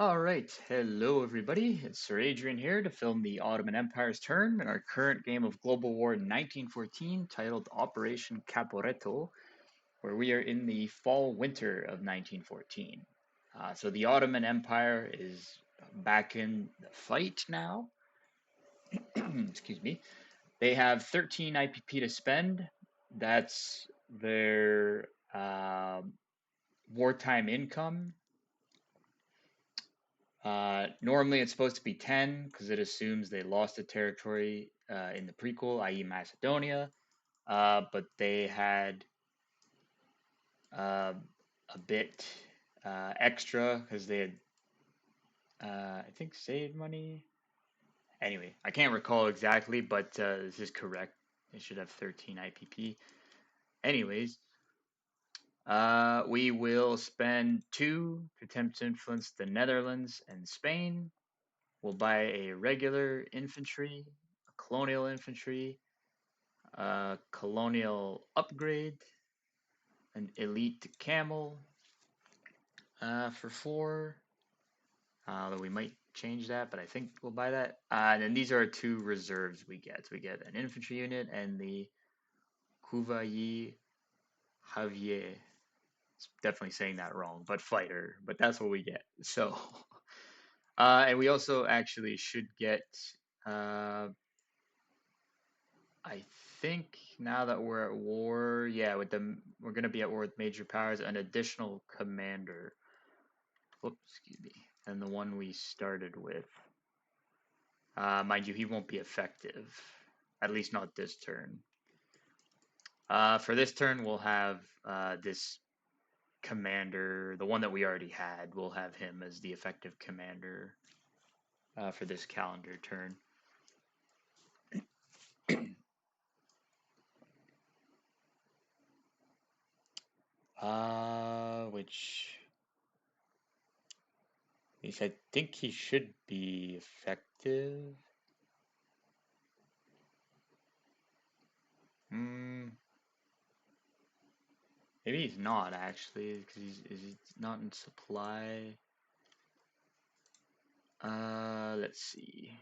Alright, hello everybody. It's Sir Adrian here to film the Ottoman Empire's turn in our current game of Global War 1914 titled Operation Caporetto, where we are in the fall-winter of 1914. So the Ottoman Empire is back in the fight now. Excuse me. They have 13 IPP to spend. That's their wartime income. Normally it's supposed to be 10 because it assumes they lost a territory in the prequel, i.e. Macedonia, but they had uh, a bit extra because they had, I think, saved money. Anyway, I can't recall exactly, but this is correct. They should have 13 IPP. Anyways, we will spend 2 to attempt to influence the Netherlands and Spain. We'll buy a regular infantry, a colonial infantry, a colonial upgrade, an elite camel for 4. Though we might change that, but I think we'll buy that. And then these are 2 reserves we get. So we get an infantry unit and the Cavalier Javier. It's definitely saying that wrong, but fighter. But that's what we get. So, and we also actually should get. I think now that we're at war, yeah, we're gonna be at war with major powers, an additional commander. Whoops, excuse me, and the one we started with. Mind you, he won't be effective, at least not this turn. For this turn, we'll have this commander, the one that we already had. We'll have him as the effective commander for this calendar turn. Which at least I think he should be effective. Hmm. Maybe he's not actually, because he's not in supply. Let's see.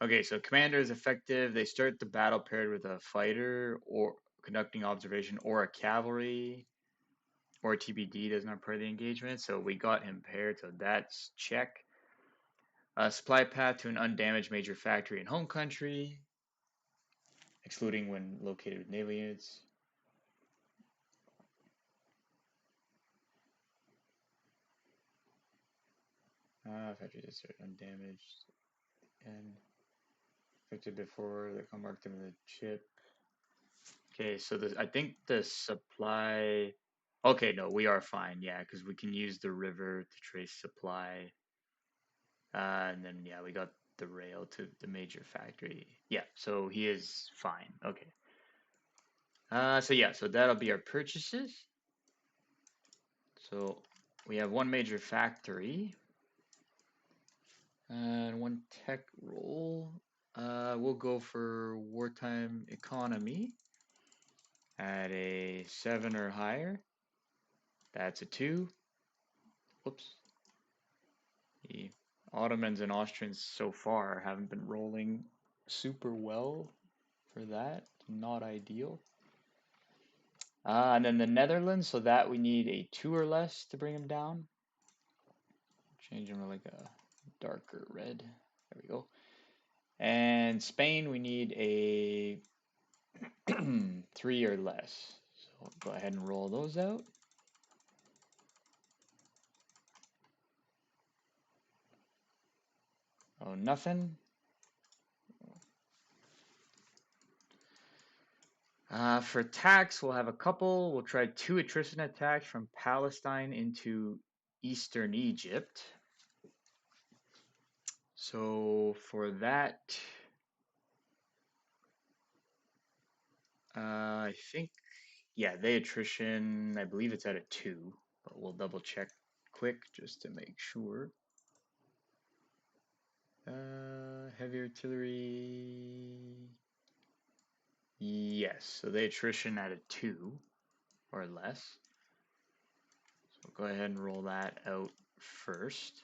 Okay, so commander is effective. They start the battle paired with a fighter or conducting observation or a cavalry or a TBD does not part of the engagement. So we got him paired, so that's check. Supply path to an undamaged major factory in home country, excluding when located with naval units. Factory desert undamaged and affected before they come marked them in the chip. Okay, so I think the supply. Okay, no, we are fine. Yeah, because we can use the river to trace supply. And then, yeah, we got the rail to the major factory. Yeah, so he is fine. Okay. So yeah, so that'll be our purchases. So we have 1 major factory and 1 tech roll. We'll go for wartime economy at a 7 or higher. That's a 2. Whoops. The Ottomans and Austrians so far haven't been rolling super well for that. Not ideal. And then the Netherlands, so that we need a 2 or less to bring them down. Change them to like a darker red. There we go. And Spain, we need a 3 or less. So I'll go ahead and roll those out. Oh, nothing. For attacks, we'll have a couple. We'll try 2 attrition attacks from Palestine into eastern Egypt. So for that, I think, yeah, the attrition, I believe it's at a 2, but we'll double check quick just to make sure. Heavy artillery. Yes, so the attrition at a 2 or less. So we'll go go ahead and roll that out first.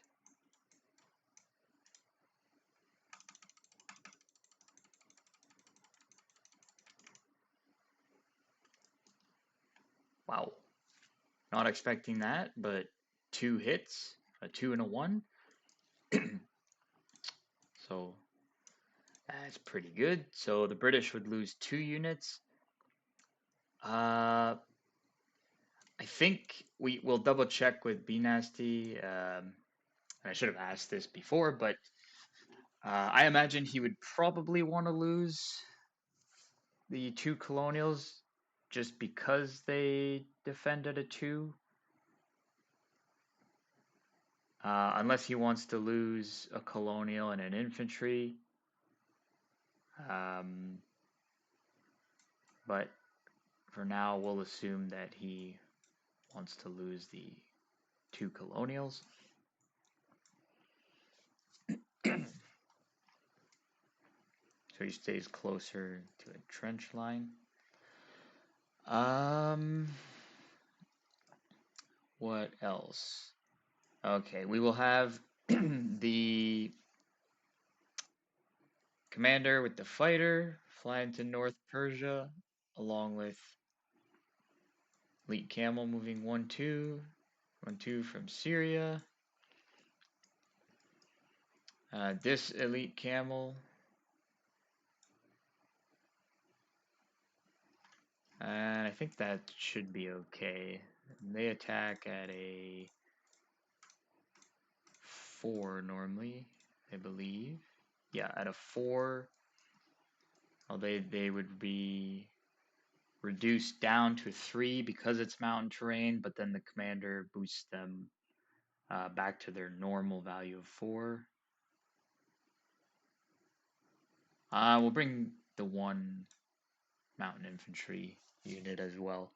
Wow. Not expecting that, but 2 hits, a 2 and a 1. So that's pretty good. So the British would lose 2 units. I think will double check with B Nasty. I should have asked this before, but I imagine he would probably want to lose the 2 colonials just because they defended a 2. Unless he wants to lose a colonial and an infantry. But for now, we'll assume that he wants to lose the 2 colonials. So he stays closer to a trench line. What else? Okay, we will have the commander with the fighter fly into North Persia, along with elite camel moving 1-2, 1-2 from Syria. This elite camel, and I think that should be okay. They attack at a 4 normally, I believe. Yeah, at a 4. Well, they would be reduced down to 3 because it's mountain terrain, but then the commander boosts them back to their normal value of 4. We'll bring the 1 mountain infantry unit as well,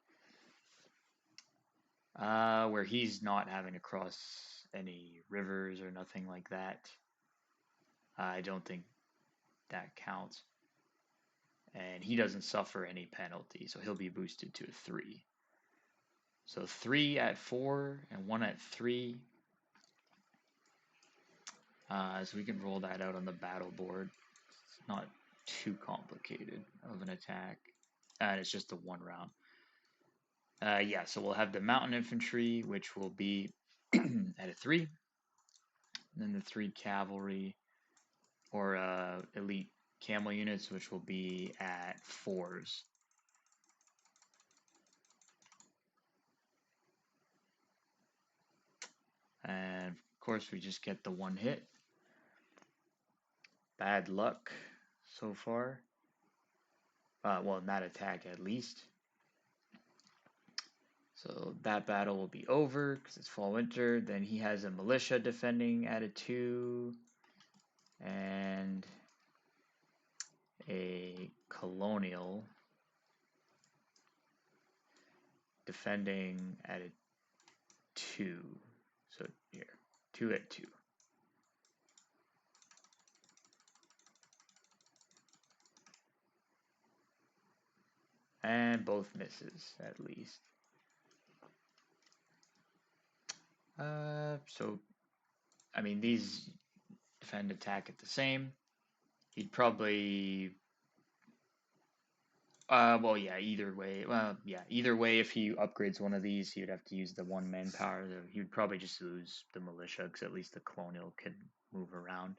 where he's not having to cross any rivers or nothing like that. I don't think that counts. And he doesn't suffer any penalty, so he'll be boosted to a 3. So 3 at 4 and 1 at 3. So we can roll that out on the battle board. It's not too complicated of an attack. And it's just a 1 round. Yeah, so we'll have the mountain infantry, which will be at a 3. And then the 3 cavalry or elite camel units, which will be at 4s. And of course, we just get the 1 hit. Bad luck so far. Well, in that attack at least. So that battle will be over because it's fall winter. Then he has a militia defending at a 2 and a colonial defending at a 2. So here, 2 at 2. And both misses at least. So, I mean, these defend attack at the same. He'd probably, well, yeah, either way. Well, yeah, either way, if he upgrades one of these, he would have to use the 1 manpower. He would probably just lose the militia, because at least the colonial can move around.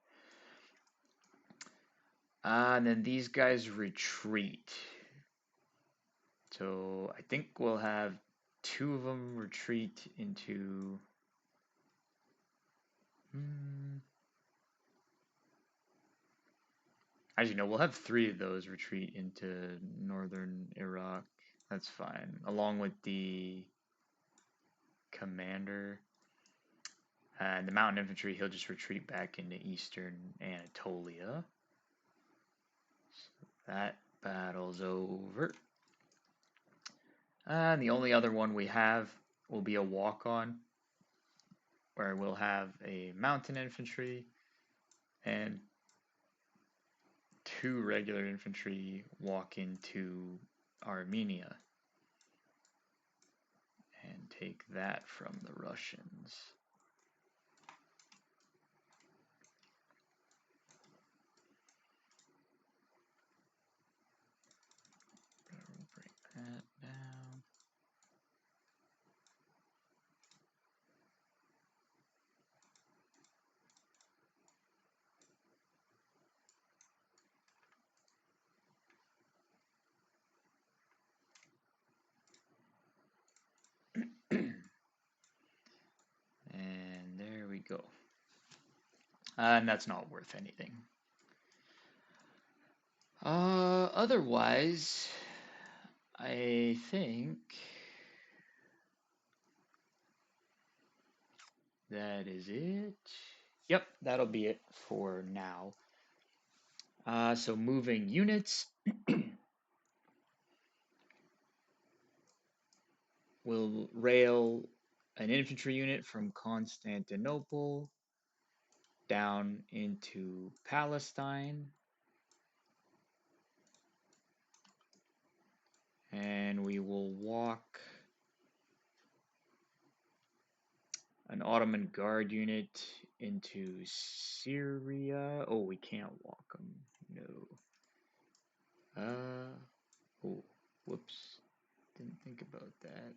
And then these guys retreat. So I think we'll have 2 of them retreat into... Actually, no, we'll have 3 of those retreat into northern Iraq. That's fine. Along with the commander. And the mountain infantry, he'll just retreat back into eastern Anatolia. So that battle's over. And the only other one we have will be a walk-on, where we'll have a mountain infantry and 2 regular infantry walk into Armenia. and take that from the Russians. We'll break that down. And there we go. And that's not worth anything. Otherwise, I think that is it. Yep, that'll be it for now. So moving units. We'll rail an infantry unit from Constantinople down into Palestine. And we will walk an Ottoman guard unit into Syria. Oh, we can't walk them. No. Oh, whoops. Didn't think about that.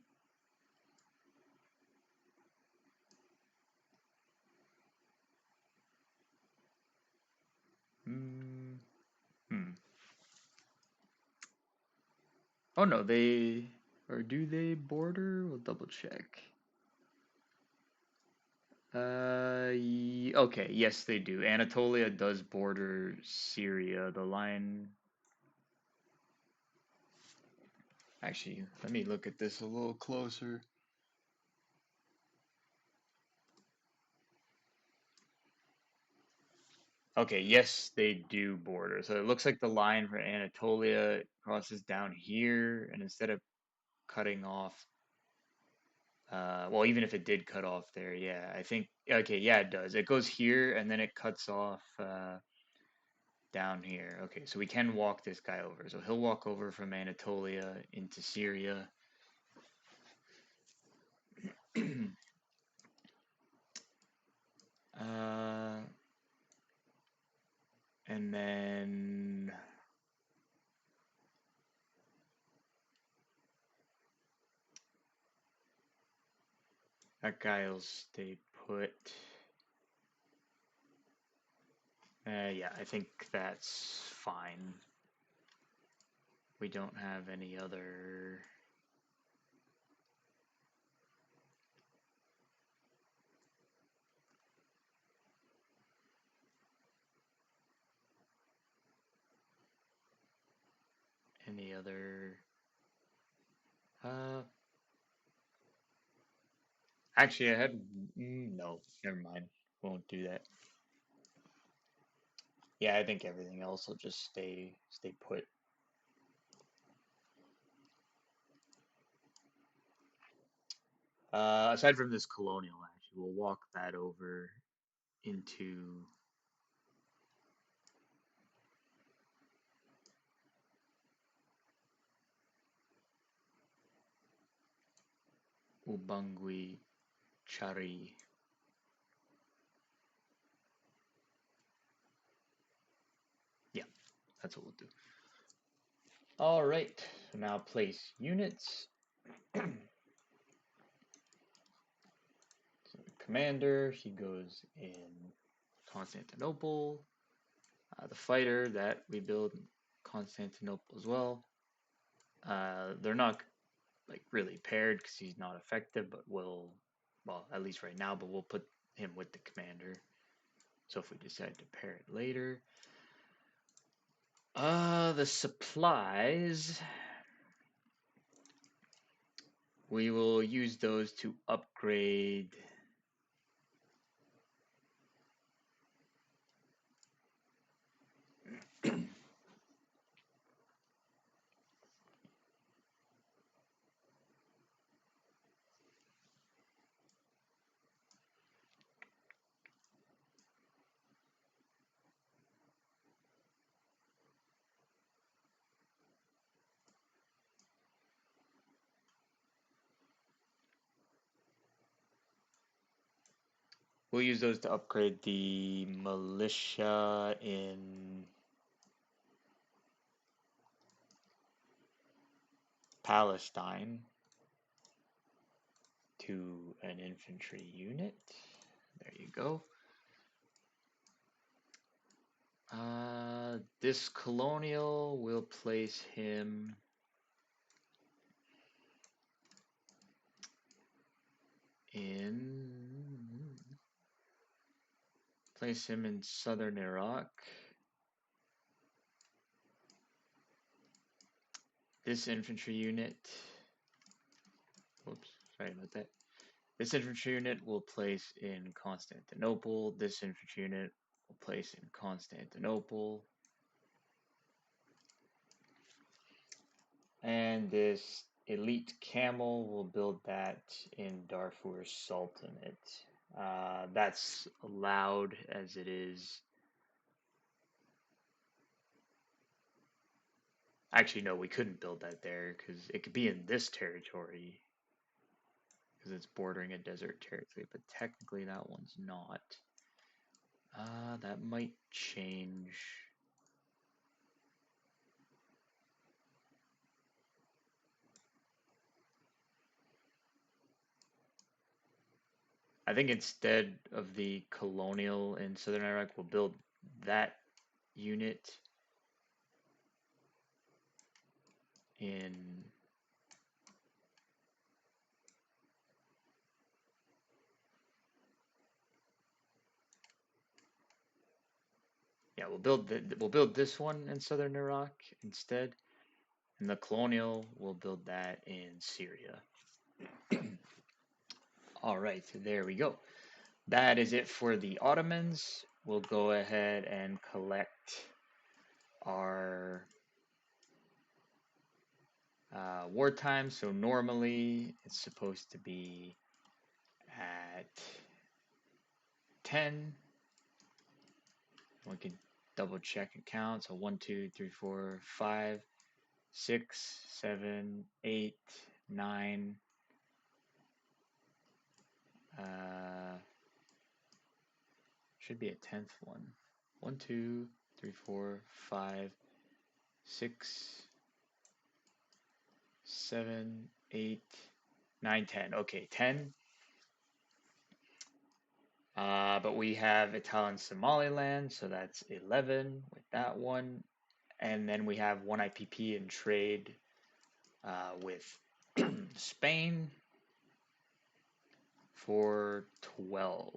Oh no, or do they border? We'll double check. Okay, yes they do. Anatolia does border Syria. The line. Actually, let me look at this a little closer. Okay, yes, they do border. So it looks like the line for Anatolia crosses down here, and instead of cutting off, well, even if it did cut off there, yeah, I think, okay, yeah, it does. It goes here, and then it cuts off down here. Okay, so we can walk this guy over. So he'll walk over from Anatolia into Syria. uh, and then that guy will stay put. Yeah, I think that's fine. We don't have any other. Any other. Uh, Actually, I had. No, never mind. Won't do that. Yeah, I think everything else will just stay put. Aside from this colonial, actually, we'll walk that over into Ubangui Chari. Yeah, that's what we'll do. All right, so now place units. So the commander, he goes in Constantinople. The fighter that we build in Constantinople as well. They're not like really paired because he's not effective, but well, at least right now, but we'll put him with the commander. So if we decide to pair it later. The supplies. We will use those to upgrade We'll use those to upgrade the militia in Palestine to an infantry unit. There you go. This colonial will place him in southern Iraq. This infantry unit, whoops, sorry about that. This infantry unit will place in Constantinople. This infantry unit will place in Constantinople. And this elite camel will build that in Darfur Sultanate. That's allowed as it is. Actually, no, we couldn't build that there because it could be in this territory because it's bordering a desert territory, but technically that one's not. That might change. I think instead of the colonial in southern Iraq, we'll build that unit in we'll build this one in southern Iraq instead, and the colonial we'll build that in Syria. All right, there we go. That is it for the Ottomans. We'll go ahead and collect our wartime. So normally it's supposed to be at 10. We can double check and count. So 1, 2, 3, 4, 5, 6, 7, 8, 9. Should be a 10th one. 1, 2, 3, 4, 5, 6, 7, 8, 9, 10. Okay, 10. But we have Italian Somaliland, so that's 11 with that one. And then we have one IPP in trade with Spain for 12.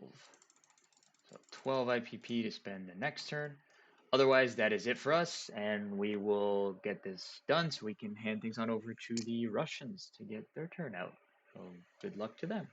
So 12 IPP to spend the next turn. Otherwise, that is it for us, and we will get this done so we can hand things on over to the Russians to get their turn out. So good luck to them.